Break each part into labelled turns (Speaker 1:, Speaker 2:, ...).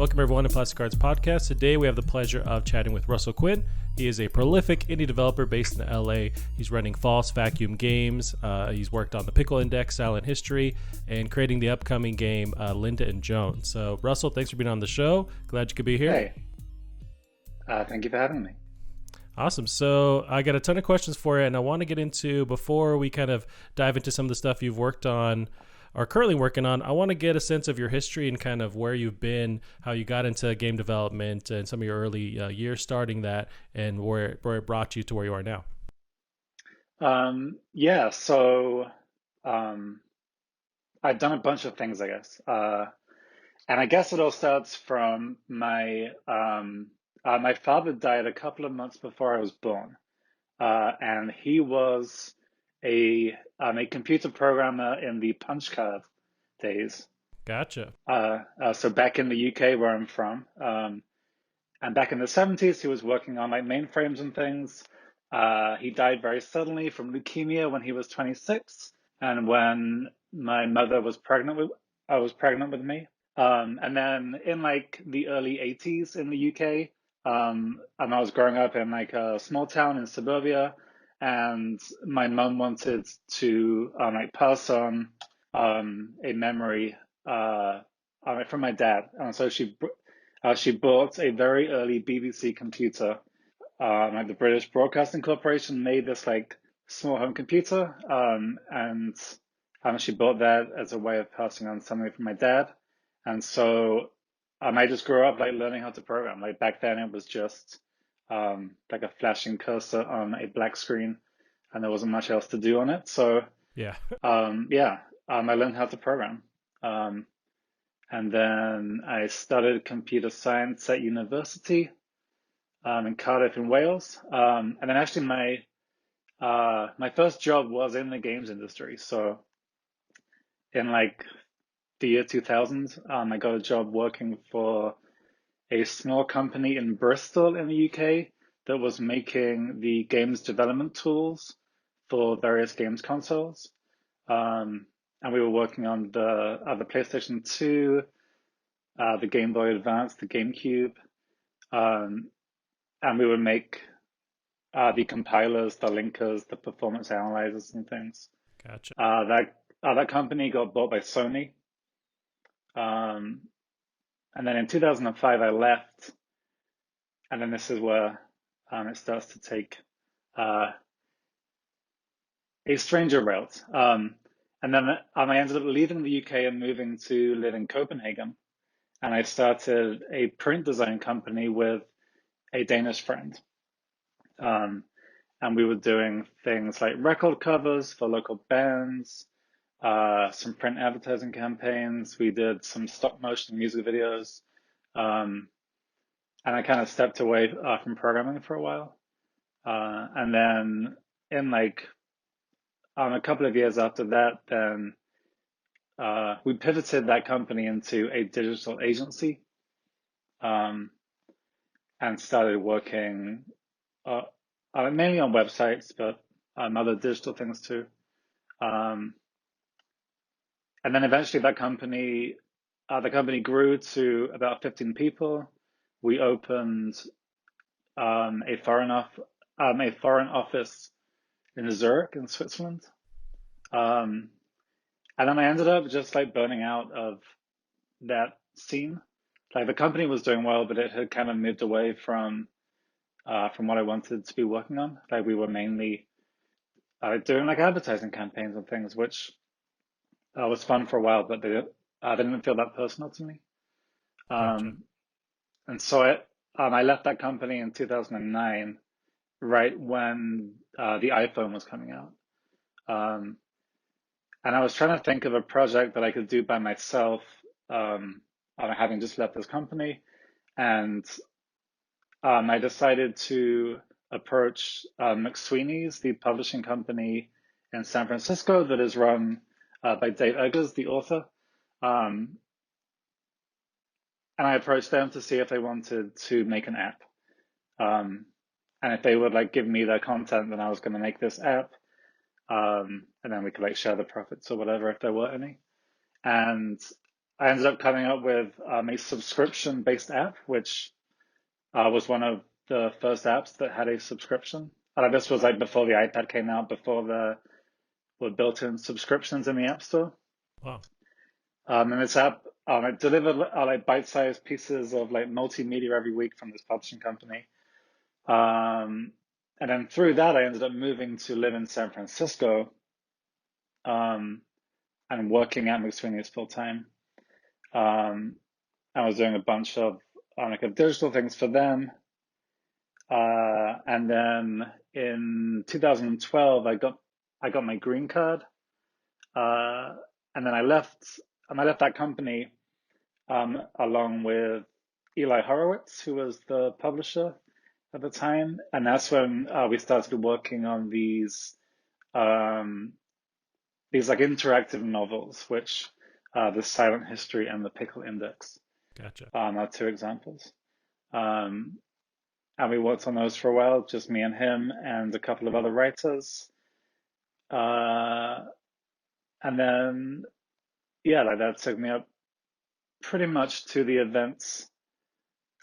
Speaker 1: Welcome everyone to Plastic Cards Podcast. Today we have the pleasure of chatting with Russell Quinn. He is a prolific indie developer based in LA. He's running False Vacuum Games. He's worked on the Pickle Index, Silent History, and creating the upcoming game Linda Joan. So Russell, thanks for being on the show. Glad you could be here.
Speaker 2: Hey, thank you for having me.
Speaker 1: Awesome. So I got a ton of questions for you, and I want to get into, before we kind of dive into some of the stuff you've worked on are currently working on, I want to get a sense of your history and kind of where you've been, how you got into game development and some of your early years starting that, and where it brought you to where you are now.
Speaker 2: I've done a bunch of things, I guess. And I guess it all starts from my father died a couple of months before I was born. And he was a computer programmer in the punch card days.
Speaker 1: Gotcha.
Speaker 2: So back in the UK where I'm from, and back in the 70s, he was working on like mainframes and things. He died very suddenly from leukemia when he was 26, and when my mother was pregnant with me. And then in like the early 80s in the UK, and I was growing up in like a small town in suburbia, and my mum wanted to like pass on a memory from my dad, and so she bought a very early BBC computer. Like the British Broadcasting Corporation made this like small home computer, and she bought that as a way of passing on something from my dad. And so I just grew up like learning how to program. Like back then it was just like a flashing cursor on a black screen, and there wasn't much else to do on it. So
Speaker 1: Yeah.
Speaker 2: I learned how to program. And then I studied computer science at university in Cardiff in Wales. And then actually my first job was in the games industry. So in like the year 2000, I got a job working for a small company in Bristol in the UK that was making the games development tools for various games consoles. And we were working on the PlayStation 2, the Game Boy Advance, the GameCube, and we would make the compilers, the linkers, the performance analyzers, and things.
Speaker 1: Gotcha.
Speaker 2: That company got bought by Sony, and then in 2005 I left, and then this is where it starts to take a stranger route. And then I ended up leaving the UK and moving to live in Copenhagen. And I started a print design company with a Danish friend. And we were doing things like record covers for local bands, some print advertising campaigns. We did some stop motion music videos. And I kind of stepped away from programming for a while. And then in like a couple of years after that, then we pivoted that company into a digital agency, and started working mainly on websites, but other digital things too. And then eventually the company grew to about 15 people. We opened a foreign office in Zurich in Switzerland. And then I ended up just like burning out of that scene. Like the company was doing well, but it had kind of moved away from what I wanted to be working on. Like we were mainly doing like advertising campaigns and things, which was fun for a while, but they didn't feel that personal to me.
Speaker 1: Gotcha.
Speaker 2: And so I left that company in 2009, right when the iPhone was coming out. And I was trying to think of a project that I could do by myself, having just left this company. And I decided to approach McSweeney's, the publishing company in San Francisco that is run by Dave Eggers, the author. And I approached them to see if they wanted to make an app. And if they would like give me their content, then I was going to make this app. And then we could like share the profits or whatever if there were any. And I ended up coming up with a subscription-based app, which was one of the first apps that had a subscription. This was like before the iPad came out, before the were built-in subscriptions in the App Store.
Speaker 1: Wow.
Speaker 2: And this app, it delivered like bite-sized pieces of like multimedia every week from this publishing company. Um, and then through that, I ended up moving to live in San Francisco, and working at McSweeney's full time. I was doing a bunch of like digital things for them. And then in 2012, I got my green card. Uh, and then I left that company along with Eli Horowitz, who was the publisher at the time, and that's when we started working on these like interactive novels, which the Silent History and the Pickle Index
Speaker 1: Gotcha.
Speaker 2: are two examples. Um, and we worked on those for a while, just me and him and a couple of other writers. Uh, and then yeah, like that took me up pretty much to the events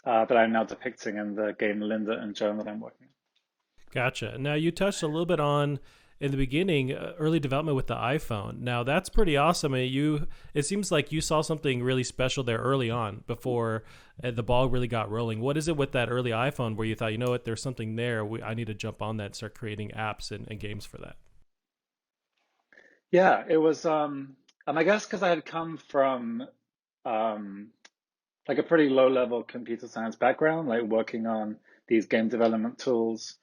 Speaker 2: that I'm now depicting in the game Linda and Joan that I'm working on.
Speaker 1: Gotcha. Now you touched a little bit on in the beginning early development with the iPhone. Now that's pretty awesome. It seems like you saw something really special there early on before the ball really got rolling. What is it with that early iPhone where you thought, you know what, there's something there. I need to jump on that and start creating apps and games for that.
Speaker 2: Yeah, it was I guess because I had come from um like a pretty low level computer science background, like working on these game development tools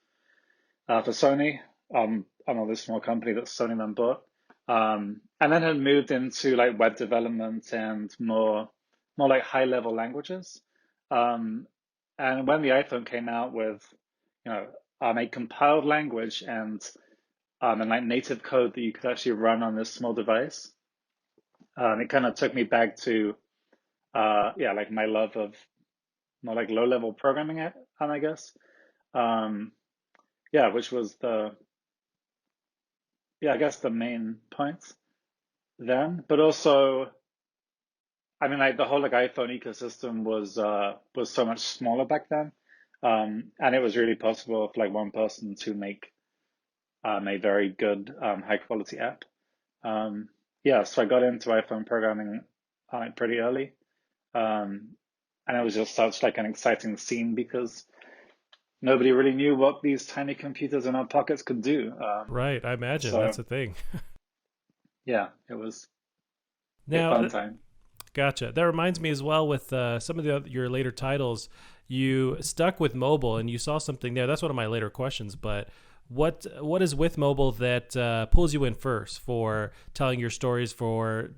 Speaker 2: for Sony, on this small company that Sony then bought. And then had moved into like web development and more like high level languages. Um, and when the iPhone came out with, you know, a compiled language and like native code that you could actually run on this small device, it kind of took me back to yeah, like my love of more like low level programming, I guess. Um, yeah, which was I guess the main point then, but also, I mean, like the whole like iPhone ecosystem was so much smaller back then, and it was really possible for like one person to make a very good high quality app. Um, yeah, so I got into iPhone programming pretty early, um, and it was just such like an exciting scene because nobody really knew what these tiny computers in our pockets could do.
Speaker 1: Right. I imagine that's
Speaker 2: So
Speaker 1: the thing.
Speaker 2: yeah, it was a
Speaker 1: Now,
Speaker 2: fun time.
Speaker 1: gotcha. That reminds me as well with some of your later titles, you stuck with mobile and you saw something there. That's one of my later questions, but what is with mobile that pulls you in first for telling your stories, for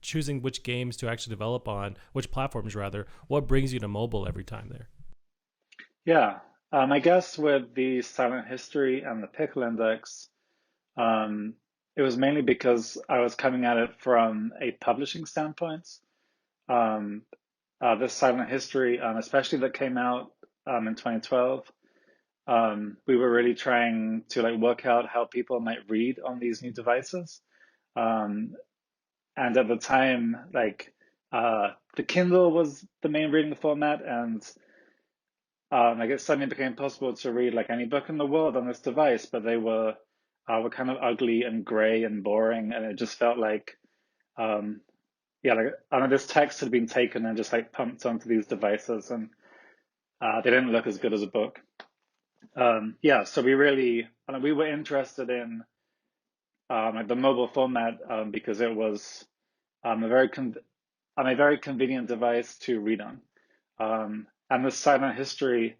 Speaker 1: choosing which games to actually develop on, which platforms rather? What brings you to mobile every time there?
Speaker 2: Yeah, I guess with the Silent History and the Pickle Index, um, it was mainly because I was coming at it from a publishing standpoint. Um, this Silent History, especially that came out in 2012, we were really trying to like work out how people might read on these new devices. Um, and at the time, like the Kindle was the main reading format, and like it suddenly became possible to read like any book in the world on this device, but they were kind of ugly and gray and boring, and it just felt like um, yeah, like I don't know, this text had been taken and just like pumped onto these devices, and they didn't look as good as a book. Yeah, so we were interested in like the mobile format because it was um, a very con a very convenient device to read on. And the Silent History,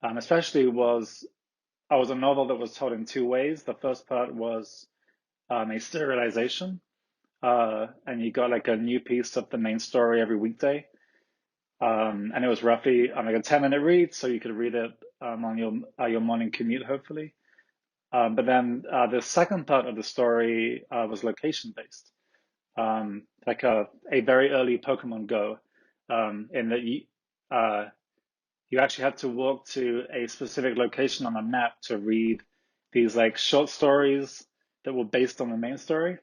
Speaker 2: especially was a novel that was told in two ways. The first part was a serialization, and you got like a new piece of the main story every weekday. And it was roughly like a 10-minute read, so you could read it on your morning commute, hopefully. But then the second part of the story was location based, like a very early Pokemon Go, in that you actually had to walk to a specific location on a map to read these like short stories that were based on the main story.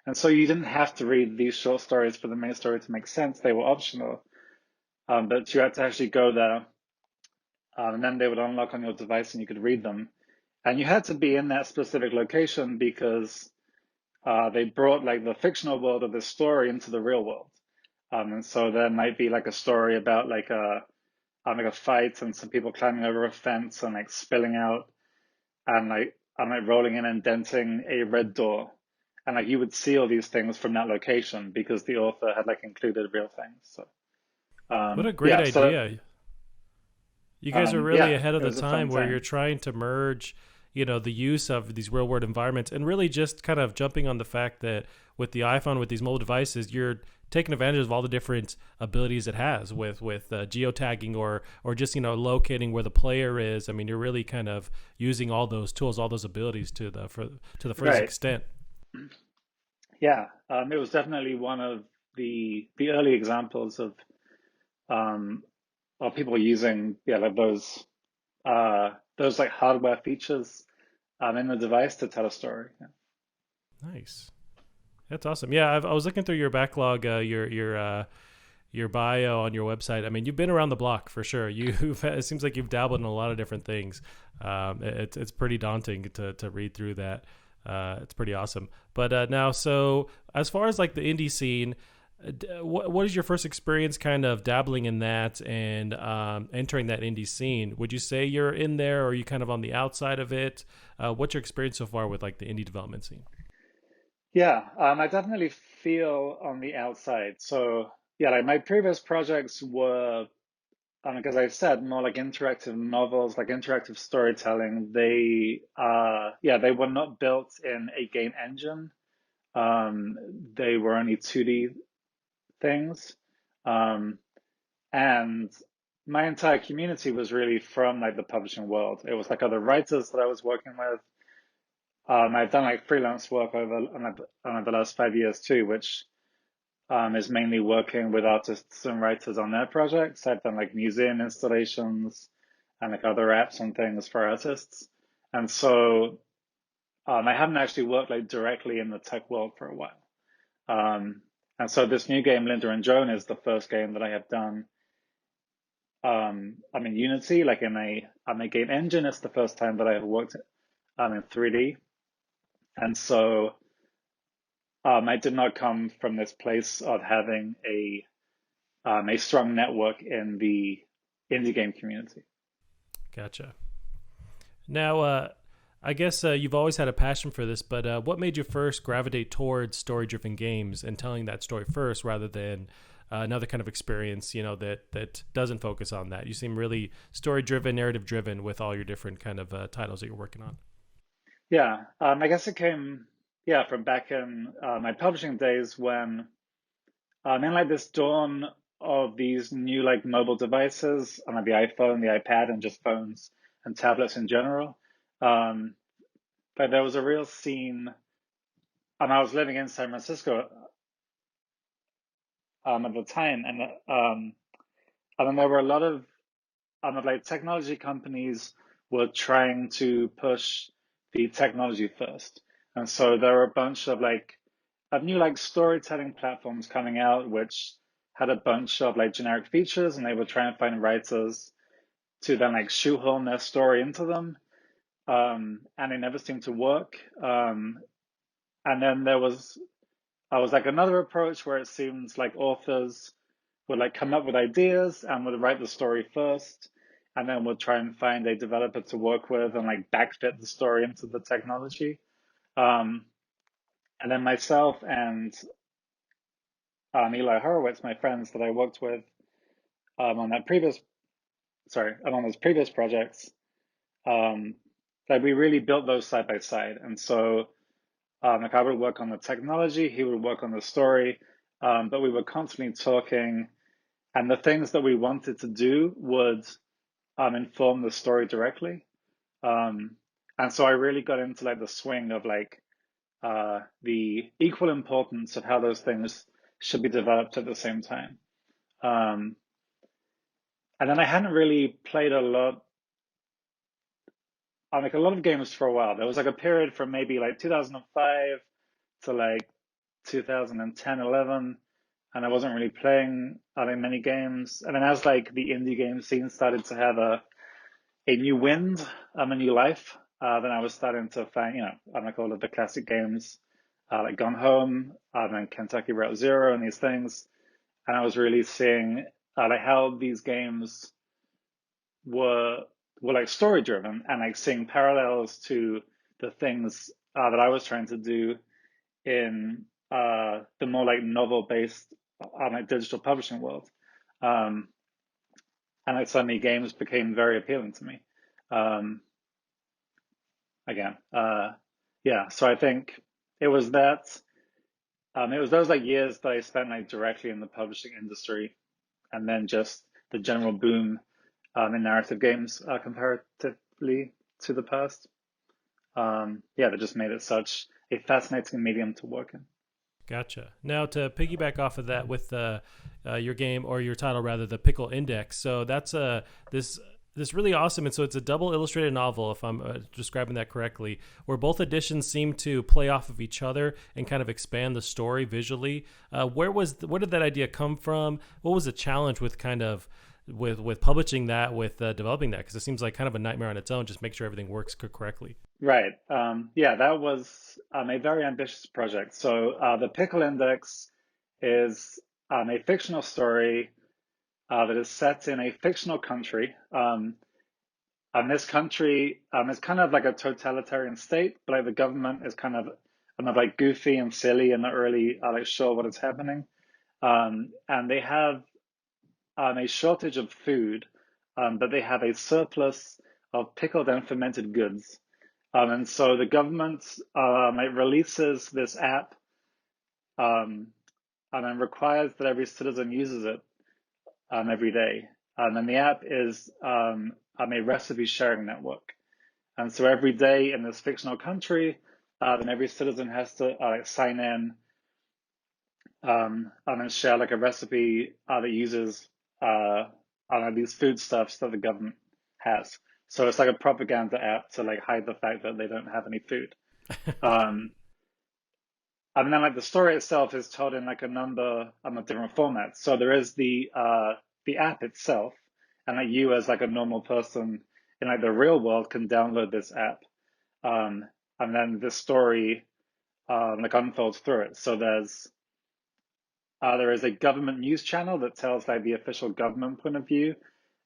Speaker 2: And so you didn't have to read these short stories for the main story to make sense. They were optional, but you had to actually go there, and then they would unlock on your device and you could read them. And you had to be in that specific location because they brought like the fictional world of this story into the real world. And so there might be like a story about like a fight and some people climbing over a fence and like spilling out and like I'm like rolling in and denting a red door. And like you would see all these things from that location because the author had like included real things. So
Speaker 1: What a great
Speaker 2: yeah, so
Speaker 1: idea. You guys are really
Speaker 2: yeah,
Speaker 1: ahead of
Speaker 2: it
Speaker 1: the
Speaker 2: was a
Speaker 1: time
Speaker 2: fun
Speaker 1: where you're
Speaker 2: thing.
Speaker 1: trying to merge, the use of these real world environments and really just kind of jumping on the fact that with the iPhone, with these mobile devices, you're taking advantage of all the different abilities it has with geotagging or just locating where the player is. I mean, you're really kind of using all those tools, all those abilities to the furthest
Speaker 2: Right.
Speaker 1: extent.
Speaker 2: Yeah. It was definitely one of the early examples um of people using like those like hardware features in the device to tell a story. Yeah.
Speaker 1: Nice. That's awesome. Yeah, I was looking through your backlog, your bio on your website. I mean, you've been around the block for sure. It seems like you've dabbled in a lot of different things. It's pretty daunting to read through that. It's pretty awesome. But now, so as far as like the indie scene, what is your first experience kind of dabbling in that and entering that indie scene? Would you say you're in there, or are you kind of on the outside of it? What's your experience so far with like the indie development scene?
Speaker 2: Yeah, I definitely feel on the outside. So yeah, like my previous projects were, like as I said, more like interactive novels, like interactive storytelling. Yeah, they were not built in a game engine. They were only 2D things. Um, and my entire community was really from like the publishing world. It was like other writers that I was working with. I've done like freelance work over on the last 5 years too, which is mainly working with artists and writers on their projects. I've done like museum installations and like other apps and things for artists. And so I haven't actually worked like directly in the tech world for a while. Um, and so this new game, Linda and Joan, is the first game that I have done. I'm in Unity, like in a game engine. It's the first time that I have worked in 3D. And so I did not come from this place of having a strong network in the indie game community.
Speaker 1: Gotcha. Now, I guess you've always had a passion for this, but what made you first gravitate towards story-driven games and telling that story first rather than another kind of experience, that doesn't focus on that? You seem really story-driven, narrative-driven with all your different kind of titles that you're working on.
Speaker 2: Yeah, I guess it came, yeah, from back in my publishing days when in like this dawn of these new like mobile devices, like the iPhone, the iPad, and just phones and tablets in general. Um, but there was a real scene, and I was living in San Francisco at the time, and then there were a lot of like technology companies were trying to push the technology first, and so there were a bunch of new like storytelling platforms coming out, which had a bunch of like generic features, and they were trying to find writers to then like shoehorn their story into them, and it never seemed to work. And then I was like another approach where it seems like authors would like come up with ideas and would write the story first, and then would try and find a developer to work with and like backfit the story into the technology. Um, and then myself and Eli Horowitz, my friends that I worked with on that previous, sorry, on those previous projects, um, like we really built those side by side. And so, like I would work on the technology, he would work on the story, but we were constantly talking, and the things that we wanted to do would inform the story directly. Um, and so I really got into like the swing of like the equal importance of how those things should be developed at the same time. Um, and then I hadn't really played a lot on like a lot of games for a while. There was like a period from maybe like 2005 to like 2010, 11, and I wasn't really playing many games. And then as like the indie game scene started to have a new wind, a new life, then I was starting to find, I'm like all of the classic games, like Gone Home, and Kentucky Route Zero, and these things. And I was really seeing like how these games were were like story driven, and like seeing parallels to the things that I was trying to do in the more like novel based like digital publishing world. Um, and like suddenly games became very appealing to me. Um, again, yeah. So I think it was that. It was those like years that I spent like directly in the publishing industry, and then just the general boom in narrative games comparatively to the past. Yeah, that just made it such a fascinating medium to work in.
Speaker 1: Gotcha. Now to piggyback off of that with your game or your title rather, the Pickle Index. So that's this really awesome, and so it's a double illustrated novel, if I'm describing that correctly, where both editions seem to play off of each other and kind of expand the story visually. Where did that idea come from? What was the challenge with kind of with publishing that, with developing that? Because it seems like kind of a nightmare on its own. Just make sure everything works correctly.
Speaker 2: Right. Yeah, that was a very ambitious project. So the Pickle Index is a fictional story that is set in a fictional country. And this country is kind of like a totalitarian state, but like the government is kind of like goofy and silly and not really like sure what is happening. And they have a shortage of food, but they have a surplus of pickled and fermented goods. And so the government it releases this app um, and then requires that every citizen uses it every day. And the app is a recipe sharing network. And so every day in this fictional country, then every citizen has to sign in and then share like a recipe that uses these foodstuffs that the government has. So it's like a propaganda app to like hide the fact that they don't have any food. Um, and then like the story itself is told in like a number of different formats. So there is the app itself, and like you as like a normal person in like the real world can download this app, um, and then the story like unfolds through it. So there is a government news channel that tells like the official government point of view,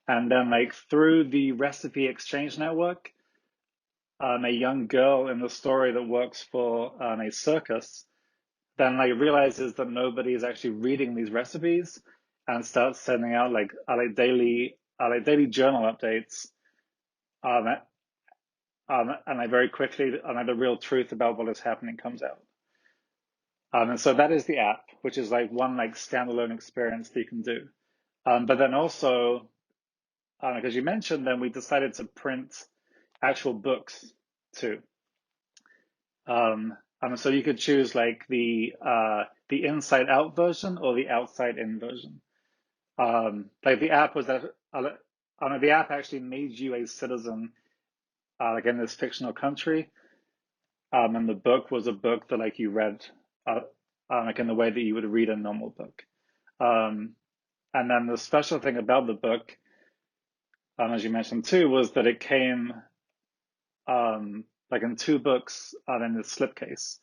Speaker 2: and then like through the recipe exchange network, a young girl in the story that works for a circus then like realizes that nobody is actually reading these recipes and starts sending out daily journal updates um, and like very quickly like the real truth about what is happening comes out. And so that is the app, which is like one like standalone experience that you can do. But then also, as you mentioned, then we decided to print actual books too. So you could choose like the inside out version or the outside in version. Like the app was that the app actually made you a citizen like in this fictional country. And the book was a book that like you read like in the way that you would read a normal book. Um, and then the special thing about the book, as you mentioned too, was that it came like in two books in the slipcase.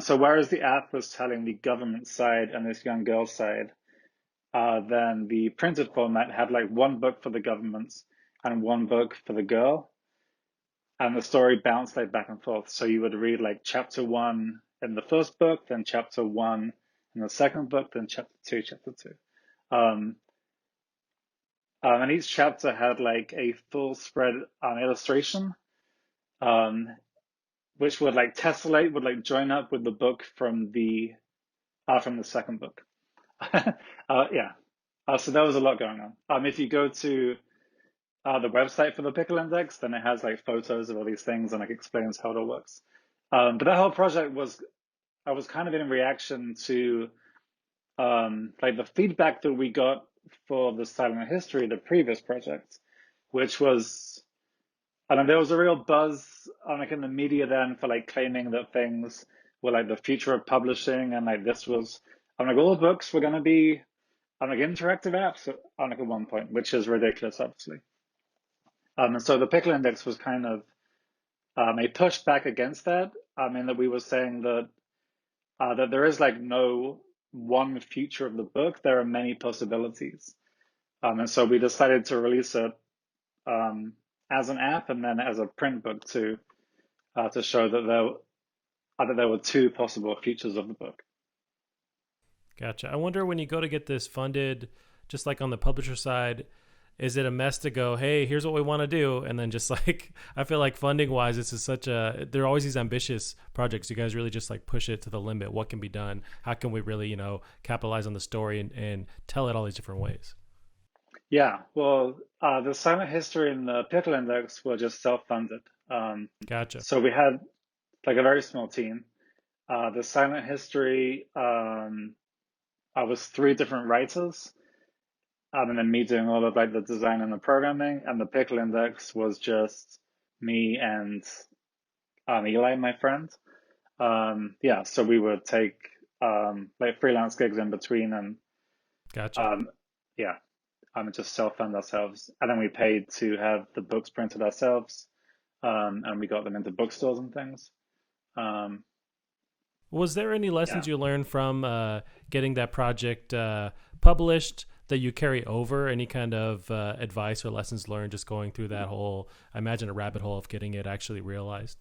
Speaker 2: So whereas the app was telling the government side and this young girl's side, then the printed format had like one book for the government and one book for the girl, and the story bounced like back and forth. So you would read like chapter one in the first book, then chapter one in the second book, then chapter two. Um, and each chapter had like a full spread illustration, um, which would like tessellate, would like join up with the book from the second book. Yeah. So there was a lot going on. If you go to the website for the Pickle Index, then it has like photos of all these things and like explains how it all works. But that whole project I was kind of in reaction to like the feedback that we got for the Silent History, the previous project, which was, I mean, there was a real buzz like in the media then for like claiming that things were like the future of publishing, and like this was, I'm like all books were gonna be, I'm like interactive apps. I'm like at one point, which is ridiculous, obviously. And so the Pickle Index was kind of a pushback against that. I mean that we were saying that there is like no one future of the book. There are many possibilities. And so we decided to release it as an app and then as a print book too, to show that there were two possible futures of the book.
Speaker 1: Gotcha. I wonder when you go to get this funded, just like on the publisher side, is it a mess to go, hey, here's what we want to do? And then just like, I feel like funding wise, this is such a, there are always these ambitious projects. You guys really just like push it to the limit. What can be done? How can we really, capitalize on the story and tell it all these different ways?
Speaker 2: Yeah, well, the silent history and the Pickle Index were just self-funded. Um,
Speaker 1: Gotcha.
Speaker 2: so we had like a very small team. The silent history, I was three different writers, and then me doing all of like the design and the programming, and the Pickle Index was just me and Eli, my friend. Yeah, so we would take like freelance gigs in between, and
Speaker 1: Gotcha.
Speaker 2: um, yeah, just self-fund ourselves, and then we paid to have the books printed ourselves, and we got them into bookstores and things. Um,
Speaker 1: Was there any
Speaker 2: yeah,
Speaker 1: lessons you learned from getting that project published that you carry over? Any kind of advice or lessons learned just going through that whole, I imagine, a rabbit hole of getting it actually realized?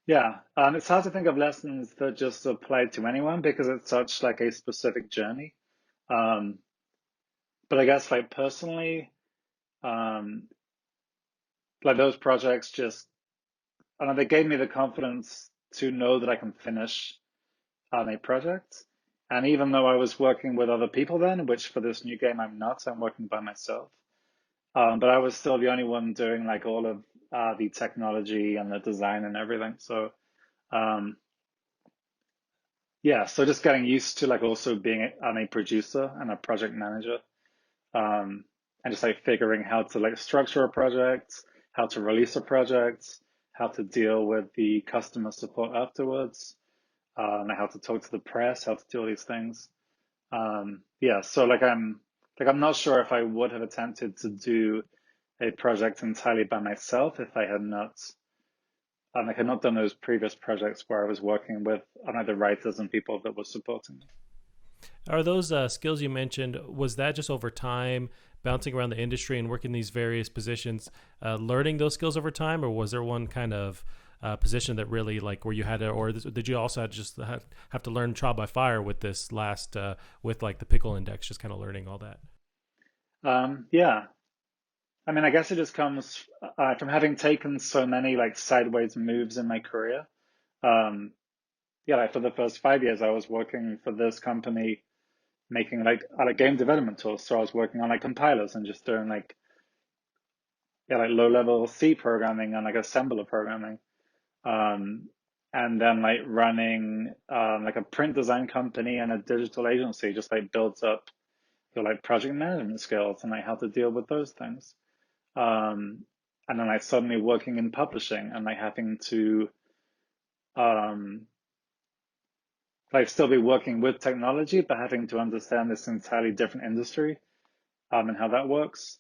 Speaker 2: yeah. It's hard to think of lessons that just apply to anyone because it's such like a specific journey. Um, but I guess like personally, um, like those projects just, I don't know, they gave me the confidence to know that I can finish on a project. And even though I was working with other people then, which for this new game I'm not, I'm working by myself. But I was still the only one doing like all of the technology and the design and everything. So um, yeah, so just getting used to like also being a producer and a project manager, um, and just like figuring how to like structure a project, how to release a project, how to deal with the customer support afterwards, how to talk to the press, how to do all these things. Yeah, so like I'm not sure if I would have attempted to do a project entirely by myself if I had not like had not done those previous projects where I was working with other writers and people that were supporting me.
Speaker 1: Are those skills you mentioned, was that just over time, bouncing around the industry and working these various positions, learning those skills over time, or was there one kind of position that really like where you had to, or did you also have to learn trial by fire with this last, with like the Pickle Index, just kind of learning all that?
Speaker 2: Yeah, I mean, I guess it just comes from having taken so many like sideways moves in my career. Um, yeah, like for the first 5 years, I was working for this company making like game development tools. So I was working on like compilers and just doing like yeah like low level C programming and like assembler programming. Um, and then like running like a print design company and a digital agency just like builds up your like project management skills and like how to deal with those things. Um, and then like suddenly working in publishing and like having to um, like still be working with technology, but having to understand this entirely different industry and how that works.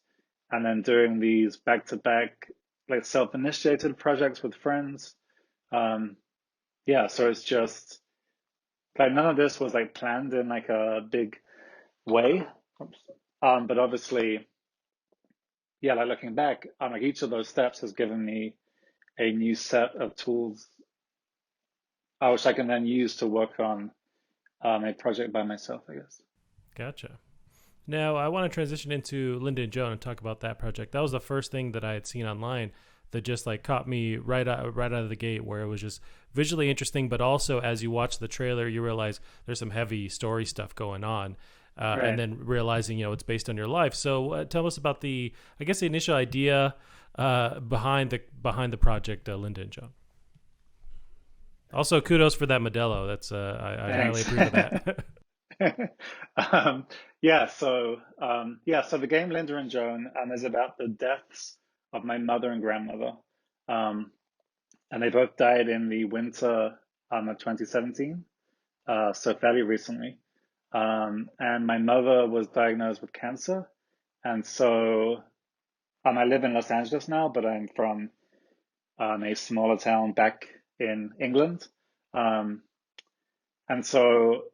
Speaker 2: And then doing these back-to-back like self-initiated projects with friends. Um, yeah, so it's just like none of this was like planned in like a big way. But obviously, yeah, like looking back, like each of those steps has given me a new set of tools, which I can then use to work on a project by myself, I guess.
Speaker 1: Gotcha. Now, I want to transition into Linda and Joan and talk about that project. That was the first thing that I had seen online that just like caught me right out of the gate, where it was just visually interesting, but also as you watch the trailer, you realize there's some heavy story stuff going on. And
Speaker 2: Right.
Speaker 1: then realizing it's based on your life. So tell us about I guess the initial idea behind the project, Linda and Joan. Also, kudos for that Modelo. That's I highly
Speaker 2: Thanks.
Speaker 1: approve of that.
Speaker 2: um, yeah, so the game Linda and Joan is about the deaths of my mother and grandmother. Um, and they both died in the winter. of 2017, so fairly recently. And my mother was diagnosed with cancer, and so I live in Los Angeles now, but I'm from a smaller town back in England. Um, and so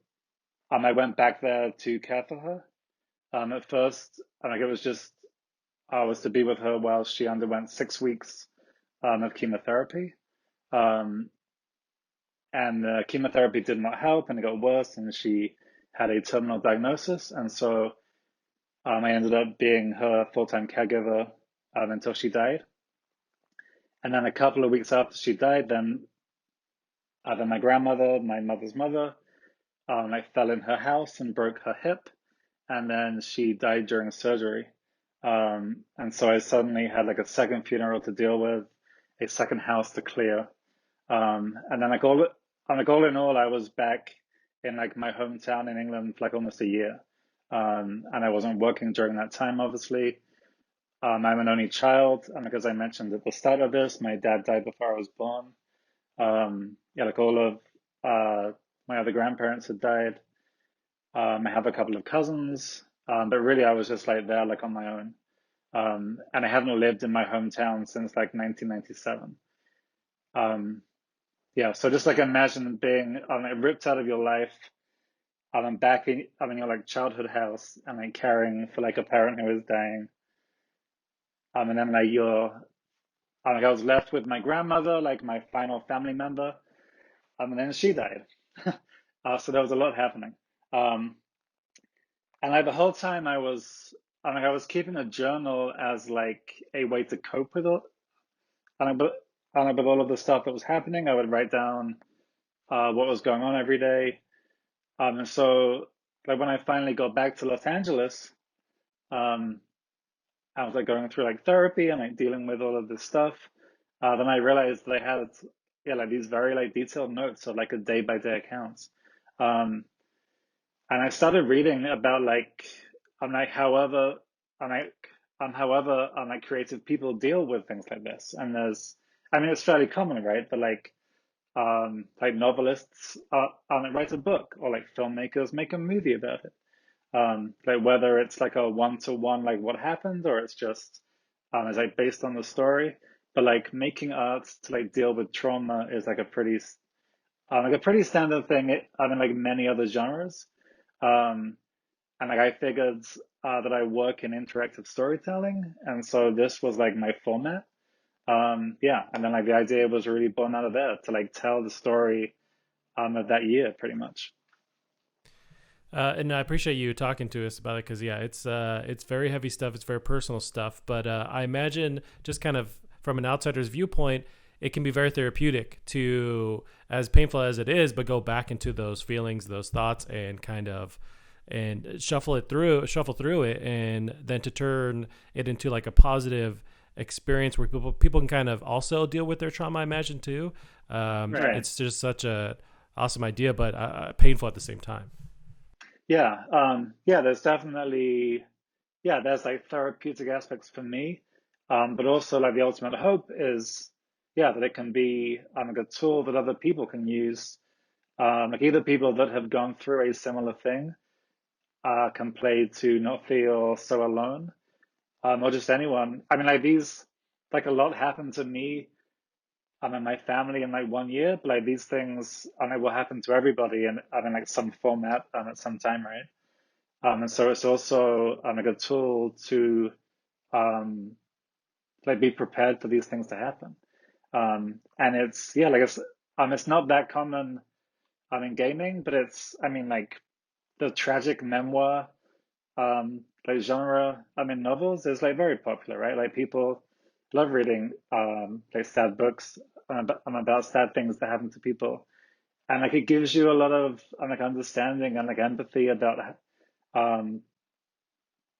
Speaker 2: I went back there to care for her. At first, like it was just I was to be with her while she underwent 6 weeks of chemotherapy. Um, and the chemotherapy did not help, and it got worse, and she had a terminal diagnosis. And so I ended up being her full-time caregiver until she died. And then a couple of weeks after she died, then my grandmother, my mother's mother, like fell in her house and broke her hip, and then she died during surgery. And so I suddenly had like a second funeral to deal with, a second house to clear. And then like all in all, I was back in like my hometown in England for like almost a year. And I wasn't working during that time, obviously. I'm an only child, and like as I mentioned at the start of this, my dad died before I was born. Yeah, like all of my other grandparents had died. I have a couple of cousins, but really I was just like there, like on my own. And I hadn't lived in my hometown since like 1997. Um, yeah, so just like imagine being like, ripped out of your life, and back in your like childhood house, and like caring for like a parent who is dying. And then like like I was left with my grandmother, like my final family member, and then she died. So there was a lot happening. Um, and like the whole time I was keeping a journal as like a way to cope with it. With all of the stuff that was happening, I would write down what was going on every day. And so like when I finally got back to Los Angeles, um, I was like going through like therapy and like dealing with all of this stuff. Then I realized that I had like these very like detailed notes of like a day by day accounts. Um, and I started reading about like I'm like however I'm like creative people deal with things like this. And it's fairly common, right? But like novelists write a book, or like filmmakers make a movie about it. Like whether it's like a one-to-one, like what happened, or it's just it's like based on the story. But like making art to like deal with trauma is like a pretty standard thing. Like many other genres. Um, and like I figured that I work in interactive storytelling, and so this was like my format. Yeah, and then like the idea was really born out of there to like tell the story of that year, pretty much.
Speaker 1: And I appreciate you talking to us about it because yeah, it's very heavy stuff. It's very personal stuff. But I imagine just kind of from an outsider's viewpoint, it can be very therapeutic to, as painful as it is, but go back into those feelings, those thoughts, and kind of and shuffle through it, and then to turn it into like a positive experience where people can kind of also deal with their trauma. I imagine too.
Speaker 2: Right.
Speaker 1: It's just such a awesome idea, but painful at the same time.
Speaker 2: Yeah. Yeah, there's like therapeutic aspects for me. But also like the ultimate hope is, yeah, that it can be like a tool that other people can use. Like either people that have gone through a similar thing, can play to not feel so alone, or just anyone. Like a lot happened to me, and my family in like one year, but like these things, will happen to everybody, and like some format, at some time, right? And so it's also like a tool to um, like be prepared for these things to happen. And it's not that common in gaming, but like the tragic memoir like genre novels is like very popular, right? Like people love reading like sad books about sad things that happen to people, and like it gives you a lot of like understanding and like empathy about um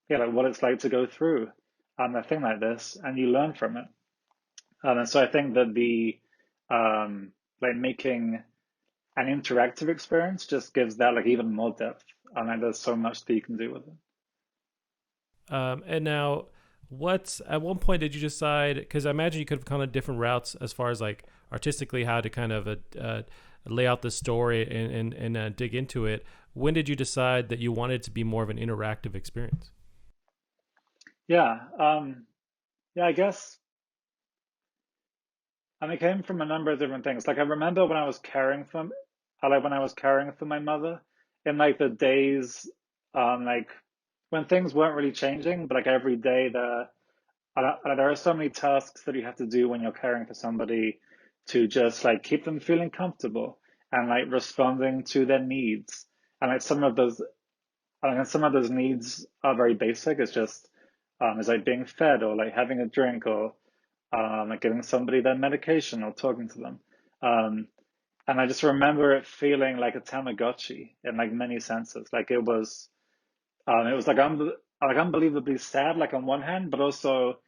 Speaker 2: yeah, like what it's like to go through a thing like this, and you learn from it. And so I think that the like making an interactive experience just gives that like even more depth, and like there's so much that you can do with it.
Speaker 1: And now, what's at one point did you decide? Because I imagine you could have gone different routes as far as like artistically how to kind of lay out the story and dig into it. When did you decide that you wanted it to be more of an interactive experience?
Speaker 2: Yeah. Yeah, I guess it came from a number of different things. Like I remember when I was caring for, like when I was caring for my mother, in like the days, like when things weren't really changing, but like every day there are so many tasks that you have to do when you're caring for somebody to just like keep them feeling comfortable and like responding to their needs. And like some of those needs are very basic. It's just it's like being fed or like having a drink or like giving somebody their medication or talking to them. Um, and I just remember it feeling like a Tamagotchi in like many senses. Like it was like unbelievably sad, like on one hand, but also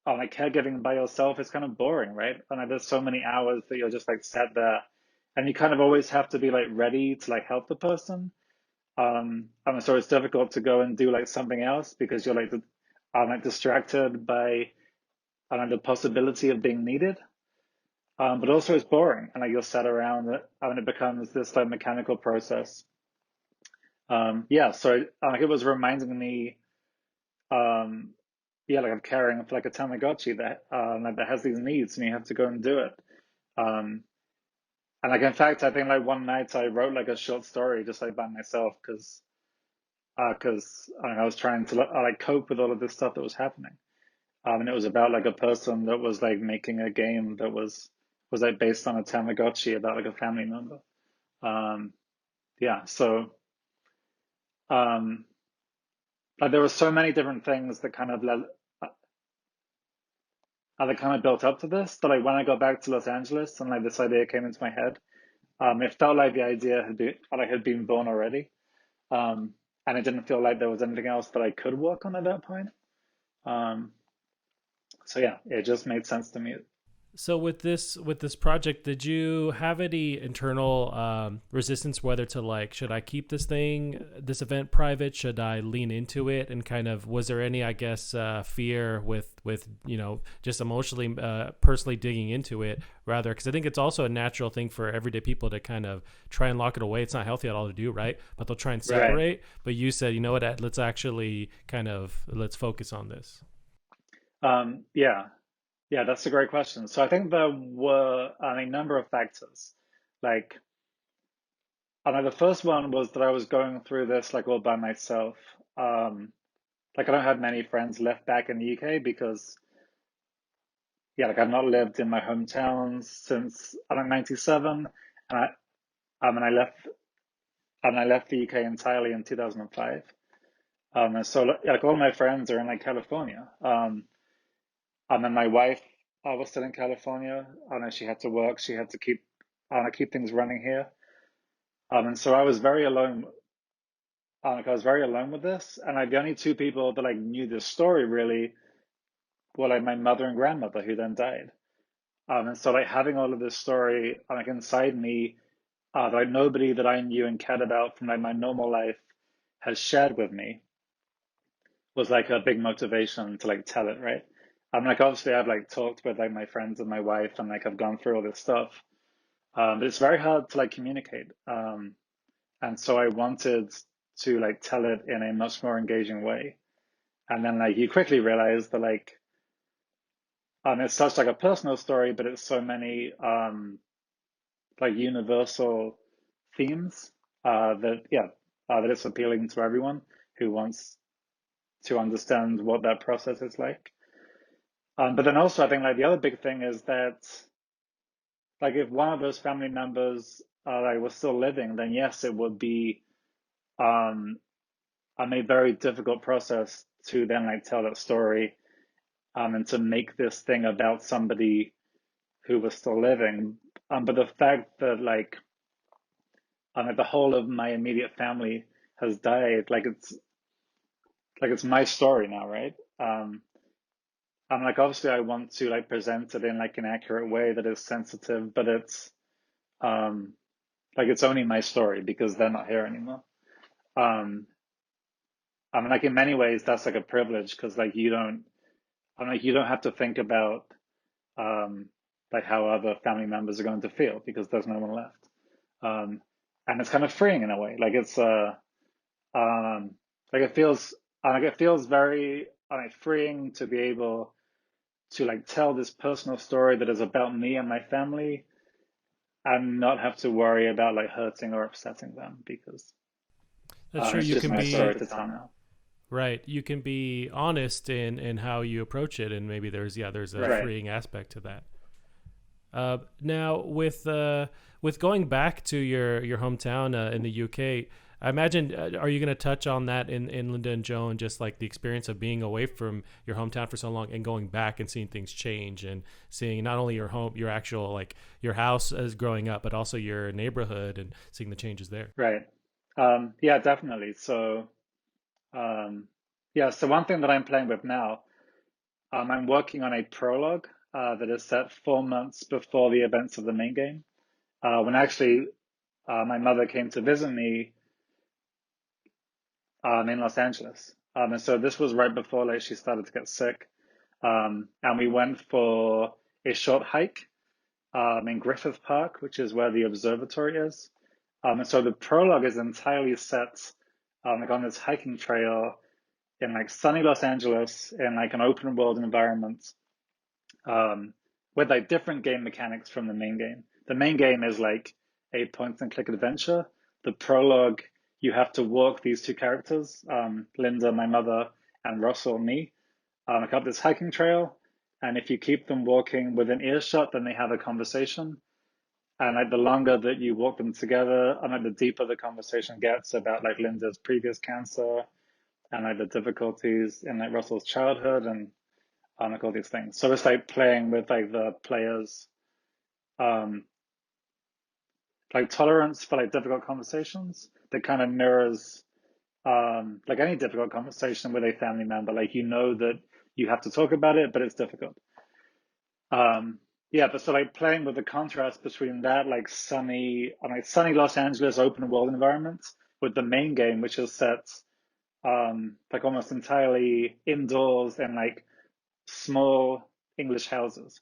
Speaker 2: like caregiving by yourself is kind of boring, right? And like, there's so many hours that you're just like sat there, and you kind of always have to be like ready to like help the person. And so it's difficult to go and do like something else because you're like distracted by the possibility of being needed. But also it's boring, and like you're sat around it, and it becomes this like mechanical process. Yeah, so like it was reminding me, um, yeah, like I'm caring for like a Tamagotchi that like that has these needs, and you have to go and do it. Um, and like in fact, I think like one night I wrote like a short story just like by myself because I was trying to like cope with all of this stuff that was happening. And it was about like a person that was like making a game that was like based on a Tamagotchi about like a family member. Um, yeah, so um, like there were so many different things that kind of that kind of built up to this. That like when I got back to Los Angeles and like this idea came into my head, it felt like the idea had been born already, um, and it didn't feel like there was anything else that I could work on at that point. Um, so yeah, it just made sense to me.
Speaker 1: So with this project, did you have any internal resistance whether to like should I keep this event private? Should I lean into it? And kind of was there any I guess fear with just emotionally personally digging into it rather because I think it's also a natural thing for everyday people to kind of try and lock it away. It's not healthy at all to do, right? But they'll try and
Speaker 2: Right.
Speaker 1: separate. But you said you know what? Let's actually kind of let's focus on this.
Speaker 2: Yeah. Yeah, that's a great question. So I think there were a number of factors. Like, the first one was that I was going through this like all by myself. Um, like I don't have many friends left back in the UK because yeah, like I've not lived in my hometown since I don't know, 97, and I left the UK entirely in 2005. And so like all my friends are in like California. And then my wife was still in California. I know she had to work. She had to keep things running here. And so I was very alone. Like I was very alone with this, and like the only two people that like knew this story really were like my mother and grandmother, who then died. And so like having all of this story like inside me, like nobody that I knew and cared about from like my normal life has shared with me was like a big motivation to like tell it, right? Like obviously I've like talked with like my friends and my wife and like I've gone through all this stuff. But it's very hard to like communicate. And so I wanted to like tell it in a much more engaging way. And then like you quickly realize that like it's such like a personal story, but it's so many like universal themes that yeah that it's appealing to everyone who wants to understand what that process is like. But then also I think like the other big thing is that like if one of those family members like was still living, then yes, it would be um a very difficult process to then like tell that story and to make this thing about somebody who was still living. But the fact that like the whole of my immediate family has died, like it's my story now, right? And like obviously I want to like present it in like an accurate way that is sensitive, but it's um like it's only my story because they're not here anymore. Um, like in many ways that's like a privilege because like you don't, I'm like you don't have to think about um like how other family members are going to feel because there's no one left. Um, and it's kind of freeing in a way. Um, it feels very freeing to be able to like tell this personal story that is about me and my family and not have to worry about like hurting or upsetting them because
Speaker 1: That's true.
Speaker 2: it's
Speaker 1: You
Speaker 2: just
Speaker 1: can
Speaker 2: my story
Speaker 1: be
Speaker 2: to tell now.
Speaker 1: right. You can be honest in how you approach it, and maybe there's a
Speaker 2: Right.
Speaker 1: freeing aspect to that. Now with going back to your hometown in the UK, I imagine are you going to touch on that in Linda and Joan, just like the experience of being away from your hometown for so long and going back and seeing things change and seeing not only your home, your actual like your house as growing up, but also your neighborhood and seeing the changes there.
Speaker 2: Right. Yeah, definitely. Um, so one thing that I'm playing with now, I'm working on a prologue that is set 4 months before the events of the main game. When actually my mother came to visit me in Los Angeles. And so this was right before like she started to get sick. And we went for a short hike in Griffith Park, which is where the observatory is. And so the prologue is entirely set like on this hiking trail in like sunny Los Angeles in like an open world environment um, with like different game mechanics from the main game. The main game is like a point and click adventure. The prologue, you have to walk these two characters, Linda, my mother, and Russell, me, up this hiking trail. And if you keep them walking within earshot, then they have a conversation. And like the longer that you walk them together, and like the deeper the conversation gets about like Linda's previous cancer and like the difficulties in like Russell's childhood and like all these things. So it's like playing with like the players um like tolerance for like difficult conversations that kind of mirrors like any difficult conversation with a family member. Like you know that you have to talk about it, but it's difficult. Um but so like playing with the contrast between that like sunny Los Angeles open world environment with the main game, which is set like almost entirely indoors in like small English houses.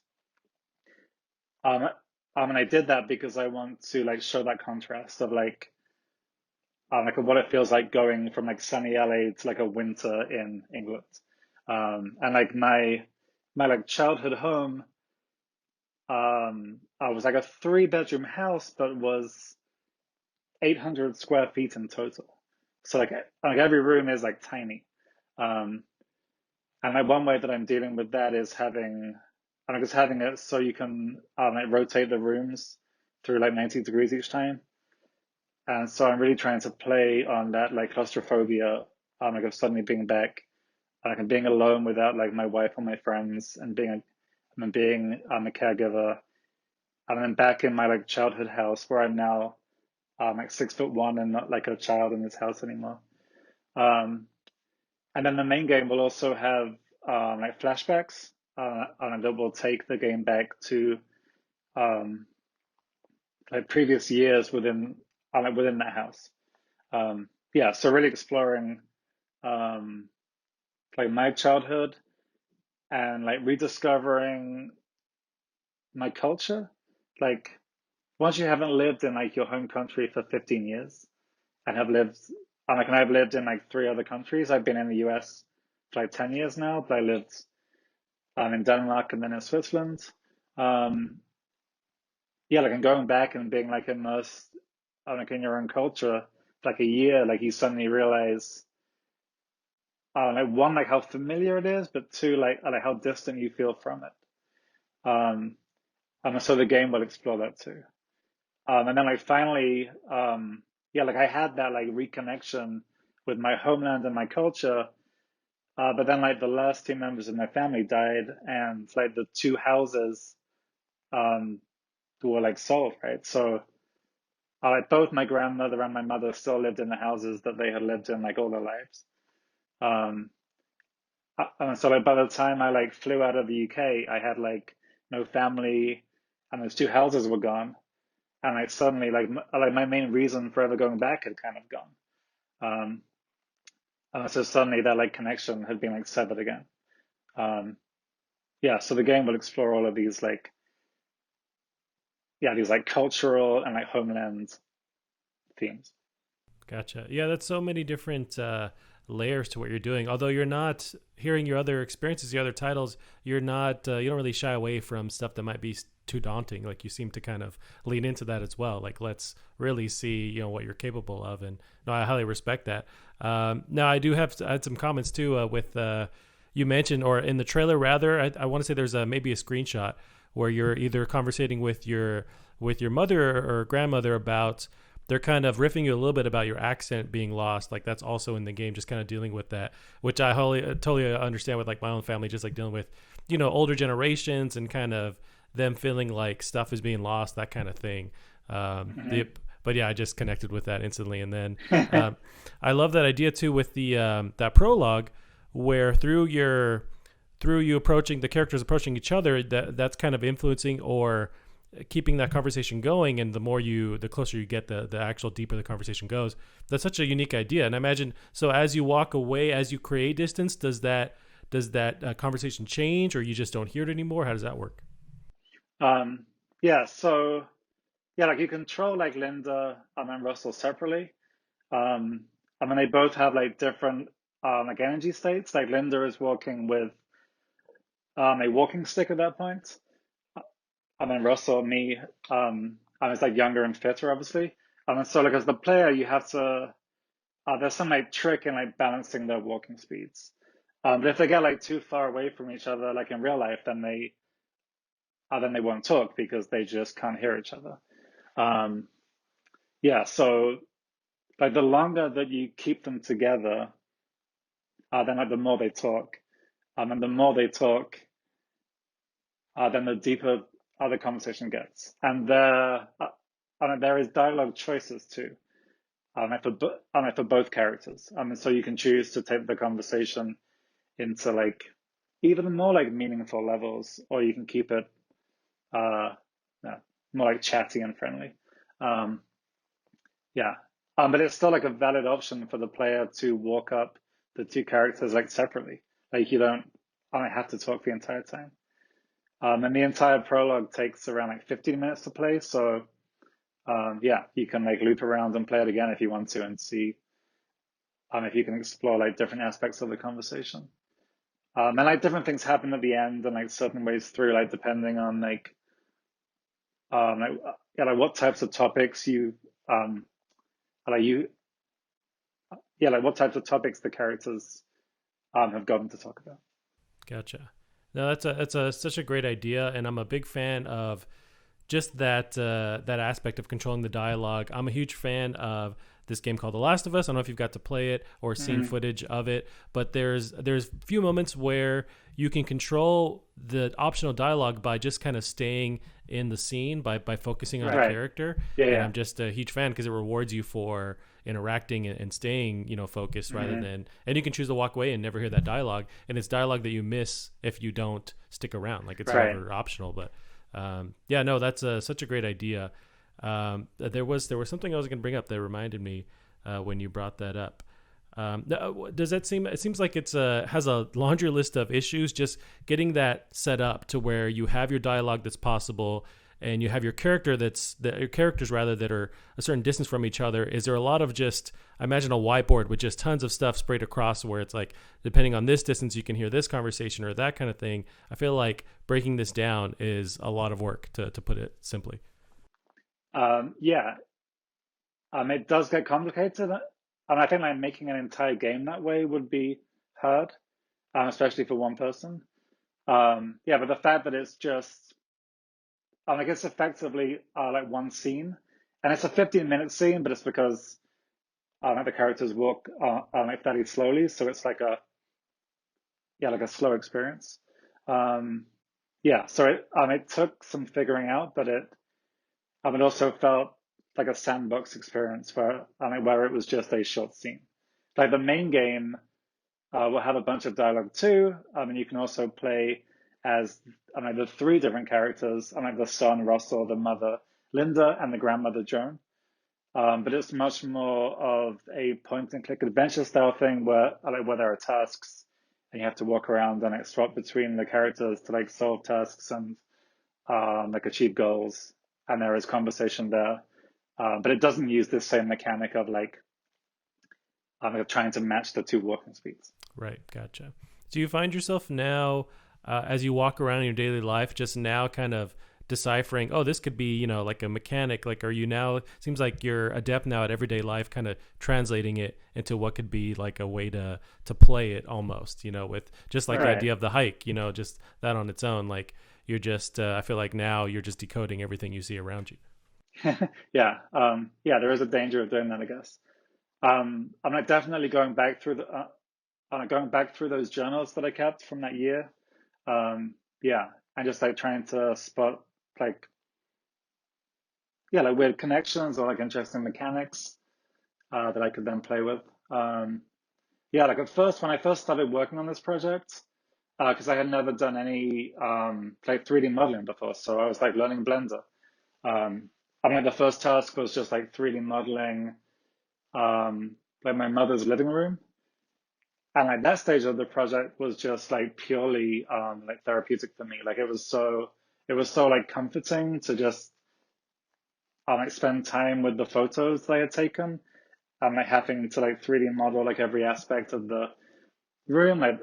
Speaker 2: Um, and I did that because I want to like show that contrast of like what it feels like going from like sunny LA to like a winter in England. And like my like childhood home, I was like a 3 bedroom house, but was 800 square feet in total. So like every room is like tiny. Um, and like one way that I'm dealing with that is having it so you can like rotate the rooms through like 90 degrees each time. And so I'm really trying to play on that like claustrophobia, like of suddenly being back, like and being alone without like my wife or my friends, and being a caregiver, and then back in my like childhood house where I'm now like 6'1" and not like a child in this house anymore. Um, and then the main game will also have like flashbacks, and that will take the game back to um, like previous years within that house. So really exploring um, like my childhood and like rediscovering my culture. Like once you haven't lived in like your home country for 15 years and I've lived in like 3 other countries. I've been in the US for like 10 years now, but I lived in Denmark and then in Switzerland. Um, like I'm going back and being like immersed like in your own culture for like a year, like you suddenly realize like one, like how familiar it is, but two, like how distant you feel from it. Um, and so the game will explore that too. And then like finally, like I had that like reconnection with my homeland and my culture. But then like the last two members of my family died, and like the two houses um were like sold, right? So like both my grandmother and my mother still lived in the houses that they had lived in like all their lives. Um, and so like by the time I like flew out of the UK, I had like no family, and those two houses were gone. And like suddenly like my main reason for ever going back had kind of gone. Um, so suddenly that like connection had been like severed again. Um, so the game will explore all of these like yeah, these like cultural and like homeland themes.
Speaker 1: Gotcha. Yeah, that's so many different layers to what you're doing. Although you're not hearing your other experiences, your other titles, you're not you don't really shy away from stuff that might be too daunting. Like you seem to kind of lean into that as well. Like let's really see what you're capable of, and no, I highly respect that. Now I do have I had some comments too with you mentioned or in the trailer rather. I want to say there's maybe a screenshot where you're either conversating with your mother or grandmother about they're kind of riffing you a little bit about your accent being lost. Like that's also in the game, just kind of dealing with that, which I totally understand with like my own family, just like dealing with, older generations and kind of them feeling like stuff is being lost, that kind of thing.
Speaker 2: Hmm.
Speaker 1: But yeah, I just connected with that instantly. And then I love that idea too with the that prologue where through you approaching the characters approaching each other, that's kind of influencing or keeping that conversation going, and the closer you get, the actual deeper the conversation goes. That's such a unique idea. And I imagine, so as you walk away, as you create distance, does that conversation change, or you just don't hear it anymore? How does that work?
Speaker 2: Um, yeah, so yeah, like you control like Linda and Russell separately. Um, I mean, they both have like different like energy states. Like Linda is walking with a walking stick at that point. And then Russell and me, I was like younger and fitter, obviously. And so like as the player, you have to there's some like trick in like balancing their walking speeds. But if they get like too far away from each other, like in real life, then they won't talk because they just can't hear each other. Um, yeah, so like the longer that you keep them together, then like the more they talk. And the more they talk, then the deeper the conversation gets. And there is dialogue choices too. For both characters. So you can choose to take the conversation into like even more like meaningful levels, or you can keep it uh, yeah, more like chatty and friendly. Um, yeah, but it's still like a valid option for the player to walk up the two characters like separately. Like you don't, I don't have to talk the entire time. And the entire prologue takes around like 15 minutes to play. So yeah, you can like loop around and play it again if you want to and see if you can explore like different aspects of the conversation. And like different things happen at the end and like certain ways through, like depending on like yeah, like what types of topics you like you yeah, like what types of topics the characters have gotten to talk about.
Speaker 1: Gotcha. No, that's a such a great idea, and I'm a big fan of just that aspect of controlling the dialogue. I'm a huge fan of this game called The Last of Us. I don't know if you've got to play it or seen
Speaker 2: Mm,
Speaker 1: footage of it, but there's few moments where you can control the optional dialogue by just kind of staying in the scene by focusing on the
Speaker 2: right.
Speaker 1: character.
Speaker 2: Yeah,
Speaker 1: And
Speaker 2: yeah.
Speaker 1: I'm just a huge fan because it rewards you for interacting and staying focused rather
Speaker 2: Hmm.
Speaker 1: than, and you can choose to walk away and never hear that dialogue, and it's dialogue that you miss if you don't stick around. Like it's
Speaker 2: Right.
Speaker 1: never optional. But yeah, no, that's such a great idea. There was something I was going to bring up that reminded me when you brought that up. Does that seem? It seems like it's has a laundry list of issues. Just getting that set up to where you have your dialogue that's possible, and you have your your characters rather that are a certain distance from each other. Is there a lot of just? I imagine a whiteboard with just tons of stuff sprayed across, where it's like depending on this distance, you can hear this conversation or that kind of thing. I feel like breaking this down is a lot of work to put it simply.
Speaker 2: Yeah. It does get complicated, and I think like making an entire game that way would be hard, especially for one person. Yeah, but the fact that it's just like it's effectively like one scene, and it's a 15-minute scene, but it's because like the characters walk like fairly slowly, so it's like a yeah like a slow experience. Um, yeah, so it took some figuring out, but it also felt like a sandbox experience where it was just a short scene. Like the main game will have a bunch of dialogue too. And you can also play as the three different characters, the son Russell, the mother Linda, and the grandmother Joan. But it's much more of a point and click adventure style thing where there are tasks and you have to walk around and like swap between the characters to like solve tasks and like achieve goals. and there is conversation there. But it doesn't use this same mechanic of like trying to match the two walking speeds.
Speaker 1: Right. Gotcha. Do you find yourself now, as you walk around in your daily life, just now kind of deciphering, oh, this could be, like a mechanic? Like, are you now, seems like you're adept now at everyday life, kind of translating it into what could be like a way to play it almost, with just like the
Speaker 2: Right.
Speaker 1: idea of the hike, just that on its own. Like, you're just, I feel like now you're just decoding everything you see around you.
Speaker 2: Yeah. Yeah, there is a danger of doing that, I guess. I'm like definitely going back through those journals that I kept from that year. Yeah, and just like trying to spot like like weird connections or like interesting mechanics that I could then play with. Yeah, like at first when I first started working on this project, because I had never done any like 3D modeling before, so I was like learning Blender. I mean, the first task was just like 3D modeling like my mother's living room. And like that stage of the project was just like purely like therapeutic for me. Like it was so like comforting to just like spend time with the photos that I had taken and like having to like 3D model like every aspect of the room, like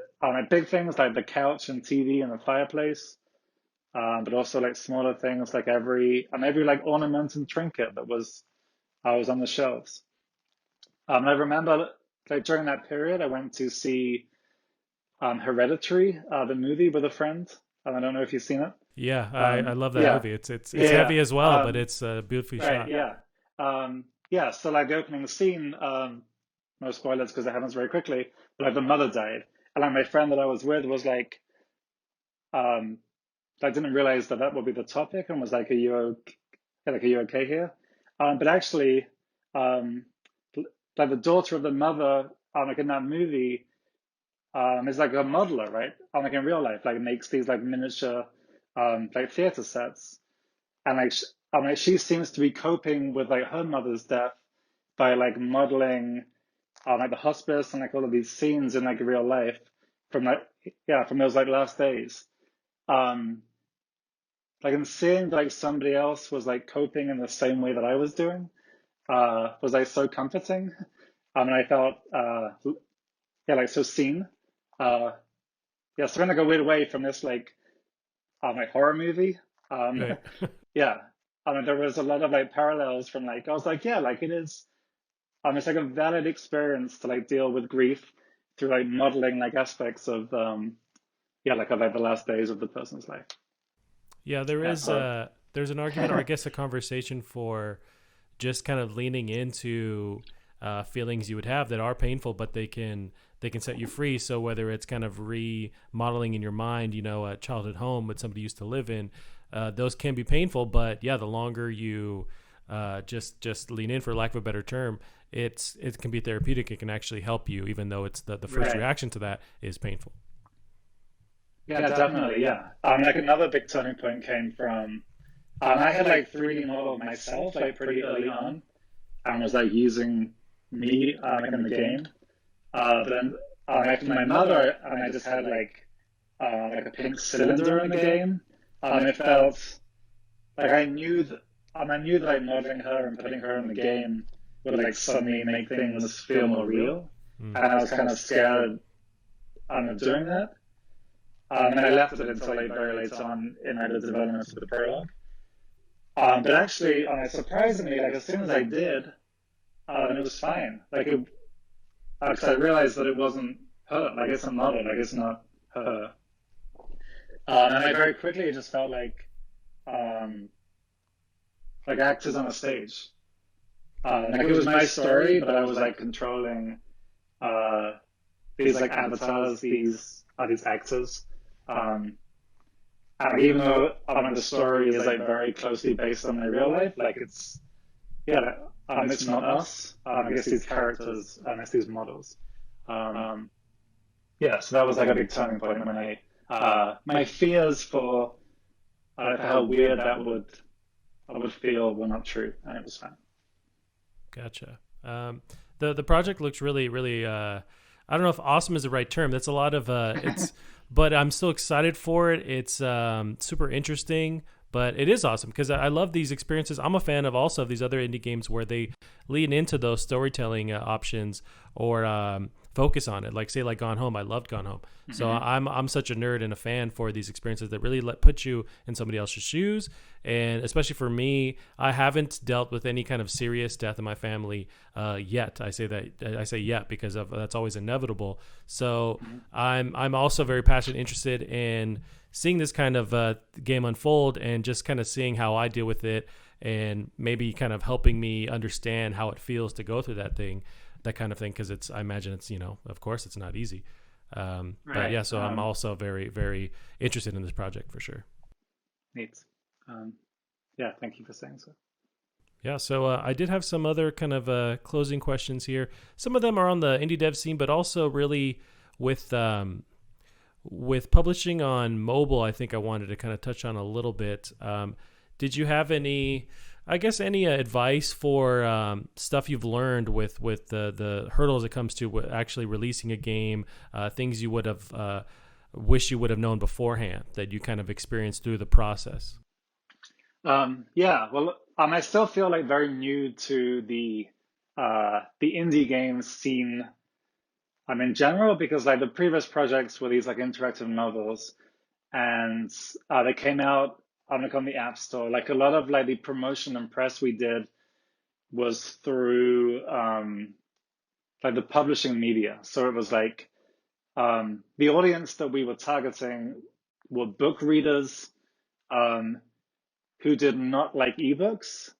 Speaker 2: big things like the couch and TV and the fireplace, but also like smaller things like every like ornament and trinket that was on the shelves. I remember like during that period, I went to see Hereditary, the movie with a friend. I don't know if you've seen it.
Speaker 1: Yeah, I love that
Speaker 2: Yeah,
Speaker 1: movie. It's
Speaker 2: yeah,
Speaker 1: heavy as well,
Speaker 2: yeah.
Speaker 1: but it's beautifully
Speaker 2: Right,
Speaker 1: shot.
Speaker 2: yeah. Yeah, so like the opening scene, no spoilers because it happens very quickly, but like the mother died. And like my friend that I was with was like, um, I didn't realize that that would be the topic and was like, are you okay here? But actually, um, like the daughter of the mother, like in that movie, is like a modeler, right? Like in real life, like makes these like miniature, like theater sets, and like she seems to be coping with like her mother's death by like modeling, like the hospice and like all of these scenes in like real life from like from those like last days. Um, like in seeing like somebody else was like coping in the same way that I was doing, was like so comforting. And I felt, like so seen. Uh, yeah, so kind of like a weird way from this like horror movie. Um,
Speaker 1: Right.
Speaker 2: yeah, I mean there was a lot of like parallels from like I was like yeah, like it is. It's like a valid experience to like deal with grief through like modeling like aspects of like the last days of the person's life.
Speaker 1: Yeah, there
Speaker 2: Yeah,
Speaker 1: is there's an argument or I guess a conversation for just kind of leaning into feelings you would have that are painful, but they can set you free. So whether it's kind of remodeling in your mind, a childhood home that somebody used to live in, those can be painful. But yeah, the longer you just lean in, for lack of a better term, it can be therapeutic. It can actually help you, even though it's the first
Speaker 2: right.
Speaker 1: reaction to that is painful.
Speaker 2: Yeah, definitely. Yeah. Like another big turning point came from I had like 3D modeled myself like pretty early on and was like using me like in the game. But then after my mother, I just had like a pink cylinder in the game. It felt like I knew that like modeling her and putting her in the game would like suddenly make things feel more real,
Speaker 1: Mm.
Speaker 2: and I was kind of scared of doing that. And I left it until like very late on in like, the development of the prologue. But actually, surprisingly, like as soon as I did, then it was fine. Like it, because I realized that it wasn't her. Like it's a model. Like it's not her. And I very quickly just felt um, like actors on a stage. Like it was my story, but I was like controlling uh, these like avatars, these actors. Um, and even though the story is like very closely based on my real life, like yeah, it's not us. I guess these characters, it's these models. Um, yeah, so that was like a big turning point when my fears for how weird I would feel were not true, and it was fine.
Speaker 1: Gotcha. The project looks really really. I don't know if awesome is the right term. That's a lot of it's, but I'm still excited for it. It's super interesting, But it is awesome because I love these experiences. I'm a fan of also these other indie games where they lean into those storytelling options or focus on it. Like say like Gone Home, I loved Gone Home. So
Speaker 2: Hmm.
Speaker 1: I'm such a nerd and a fan for these experiences that really put you in somebody else's shoes. And especially for me, I haven't dealt with any kind of serious death in my family yet. I say yet because that's always inevitable. So
Speaker 2: Hmm.
Speaker 1: I'm also very passionate, interested in seeing this kind of game unfold and just kind of seeing how I deal with it and maybe kind of helping me understand how it feels to go through that kind of thing. Because I imagine it's, of course it's not easy. But
Speaker 2: Right.
Speaker 1: yeah, so I'm also very, very interested in this project for sure.
Speaker 2: Neat. Um, yeah, thank you for saying so.
Speaker 1: Yeah, so I did have some other kind of closing questions here. Some of them are on the indie dev scene, but also really with with publishing on mobile. I think I wanted to kind of touch on a little bit. Did you have any, I guess, any advice for stuff you've learned with the hurdles it comes to actually releasing a game, things you would have wish you would have known beforehand that you kind of experienced through the process?
Speaker 2: Yeah, well, I still feel like very new to the indie game scene in general because like the previous projects were these like interactive novels and they came out like on the App Store. Like a lot of like the promotion and press we did was through like the publishing media. So it was like the audience that we were targeting were book readers um, who did not like ebooks,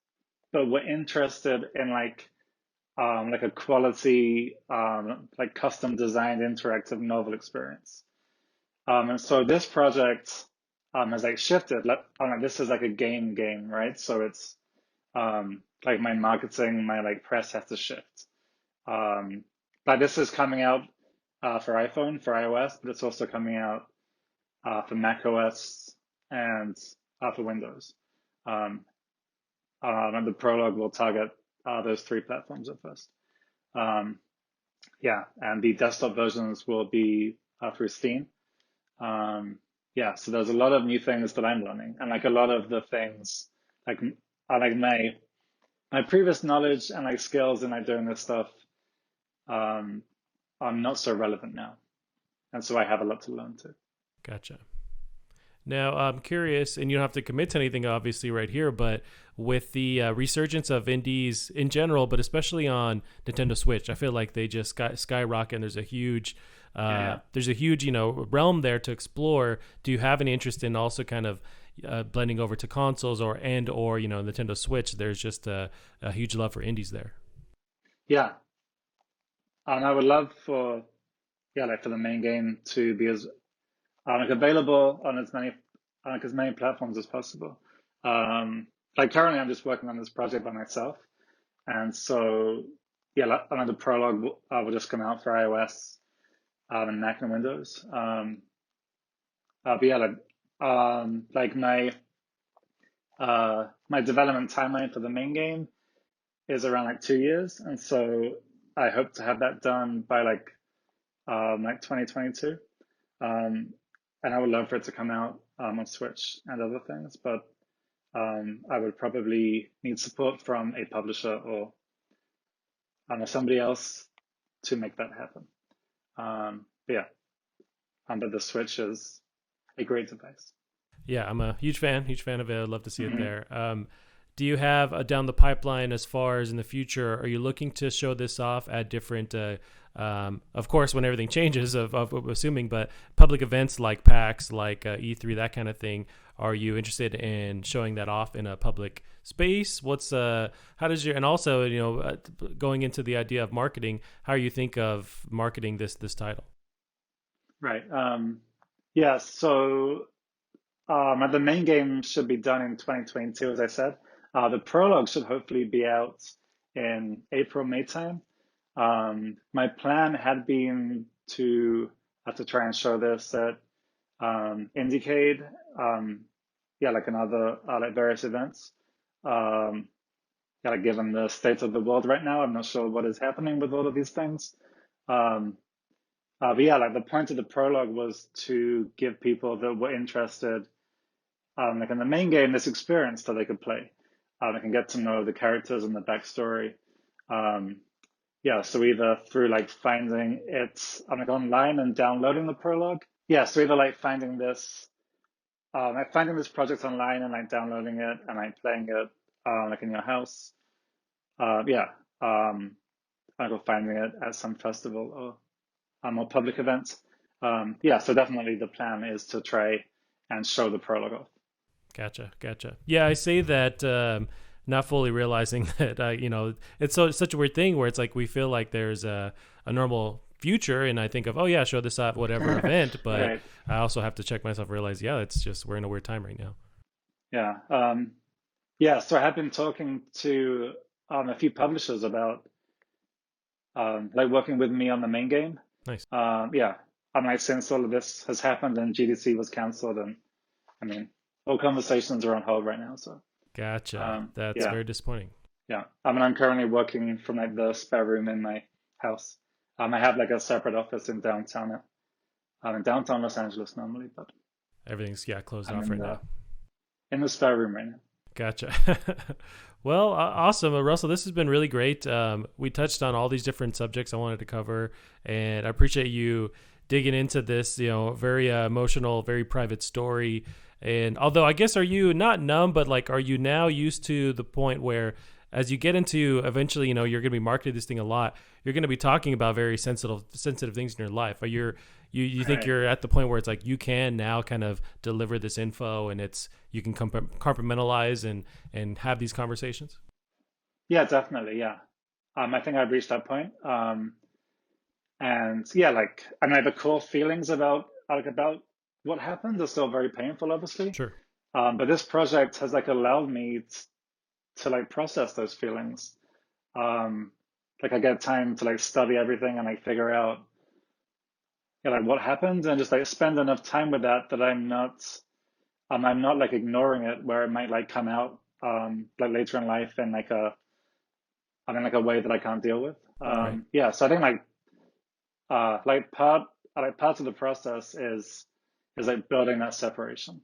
Speaker 2: but were interested in like a quality like custom designed interactive novel experience. And so this project has like shifted. Like this is like a game, right? So it's like my marketing, my like press has to shift. Um, but this is coming out for iPhone, for iOS, but it's also coming out for Mac OS and for Windows. Um, and the prologue will target those three platforms at first. Um, yeah, and the desktop versions will be through Steam. Um, yeah, so there's a lot of new things that I'm learning, and like a lot of the things, like like my previous knowledge and like skills in like doing this stuff, um, are not so relevant now, and so I have a lot to learn too.
Speaker 1: Gotcha. Now, I'm curious, and you don't have to commit to anything, obviously, right here, but with the resurgence of indies in general, but especially on Nintendo Switch, I feel like they just skyrocket. And
Speaker 2: Yeah,
Speaker 1: there's a huge, realm there to explore. Do you have any interest in also kind of blending over to consoles or Nintendo Switch? There's just a huge love for indies there.
Speaker 2: yeah, and I would love for yeah, like for the main game to be as like available on like as many platforms as possible. Like currently, I'm just working on this project by myself, and so yeah, like, the prologue will just come out for iOS and Mac and Windows. But yeah, like my development timeline for the main game is around like 2 years, and so I hope to have that done by like 2022. Um, and I would love for it to come out on Switch and other things, but I would probably need support from a publisher or somebody else to make that happen. But yeah, but the Switch is a great device.
Speaker 1: Yeah, I'm a huge fan of it. I'd love to see it
Speaker 2: Hmm.
Speaker 1: there. Do you have down the pipeline as far as in the future? Are you looking to show this off at different, of course, when everything changes, of assuming, but public events like PAX, like E3, that kind of thing? Are you interested in showing that off in a public space? How does your, and also, going into the idea of marketing, how you think of marketing this title?
Speaker 2: Right. Yeah. So the main game should be done in 2022, as I said. The prologue should hopefully be out in April, May time. My plan had been to try and show this at Indiecade, yeah, like another like various events. Um, yeah, like given the state of the world right now, I'm not sure what is happening with all of these things. Um, but yeah, like the point of the prologue was to give people that were interested like in the main game, this experience that they could play. They can get to know the characters and the backstory. Yeah, so either through like finding it like online and downloading the prologue. Yeah, so either like finding this project online and like downloading it and like playing it like in your house. Yeah, like or finding it at some festival or more public event. Yeah, so definitely the plan is to try and show the prologue off.
Speaker 1: Gotcha. Yeah, I say that not fully realizing that it's such a weird thing where it's like we feel like there's a normal future, and I think of, oh yeah, show this at whatever event, but
Speaker 2: Right.
Speaker 1: I also have to check myself, realize, yeah, it's just we're in a weird time right now.
Speaker 2: Yeah. Yeah, so I have been talking to a few publishers about like working with me on the main game.
Speaker 1: Nice.
Speaker 2: Yeah, and like since all of this has happened and GDC was cancelled, and I mean, all conversations are on hold right now. So
Speaker 1: Gotcha. That's
Speaker 2: yeah,
Speaker 1: very disappointing.
Speaker 2: yeah. I mean, I'm currently working from like the spare room in my house. I have like a separate office in downtown. I'm in downtown Los Angeles normally, but
Speaker 1: Everything's closed
Speaker 2: I'm
Speaker 1: off right now.
Speaker 2: in the spare room right now.
Speaker 1: Gotcha. Well, awesome. Russell, this has been really great. We touched on all these different subjects I wanted to cover, and I appreciate you digging into this, very emotional, very private story. And although I guess, are you not numb, but like, are you now used to the point where as you get into eventually, you're going to be marketing this thing a lot, you're going to be talking about very sensitive things in your life. Are you think
Speaker 2: Right.
Speaker 1: you're at the point where it's like you can now kind of deliver this info and you can compartmentalize and have these conversations?
Speaker 2: Yeah, definitely. Yeah. I think I've reached that point. And yeah, like, I mean, the core feelings about what happened are still very painful, obviously.
Speaker 1: Sure.
Speaker 2: But this project has like allowed me to like process those feelings. Like I get time to like study everything and like figure out, like what happened and just like spend enough time with that I'm not like ignoring it where it might like come out like later in life in like like a way that I can't deal with.
Speaker 1: Right.
Speaker 2: Yeah, so I think like part of the process is like building that separation.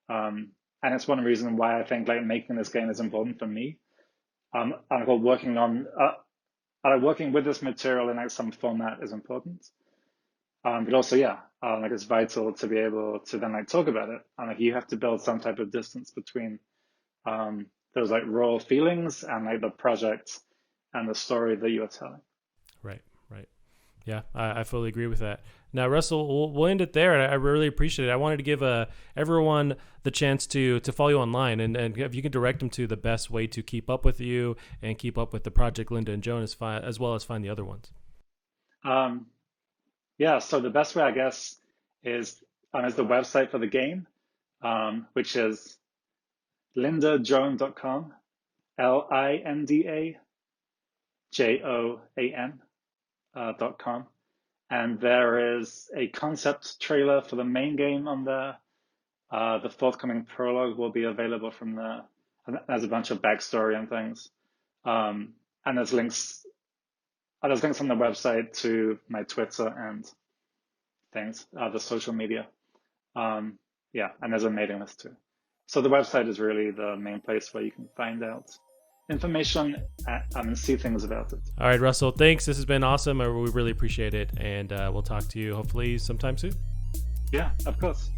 Speaker 2: And it's one reason why I think like making this game is important for me. I'm like working with this material in like some format is important. But also, yeah, like it's vital to be able to then like talk about it. And like you have to build some type of distance between those like raw feelings and like the project and the story that you are telling.
Speaker 1: Right. Yeah, I fully agree with that. Now, Russell, we'll end it there. I really appreciate it. I wanted to give everyone the chance to follow you online, and if you can direct them to the best way to keep up with you and keep up with the project Linda Joan as well as find the other ones.
Speaker 2: Yeah, so the best way, I guess, is the website for the game, which is lindajoan.com, LindaJoan.com. And there is a concept trailer for the main game on there. The forthcoming prologue will be available from there. And there's a bunch of backstory and things. And there's links on the website to my Twitter and things, the social media. Yeah, and there's a mailing list too. So the website is really the main place where you can find out information and see things about it.
Speaker 1: All right, Russell, thanks. This has been awesome. We really appreciate it. And we'll talk to you hopefully sometime soon.
Speaker 2: Yeah, of course.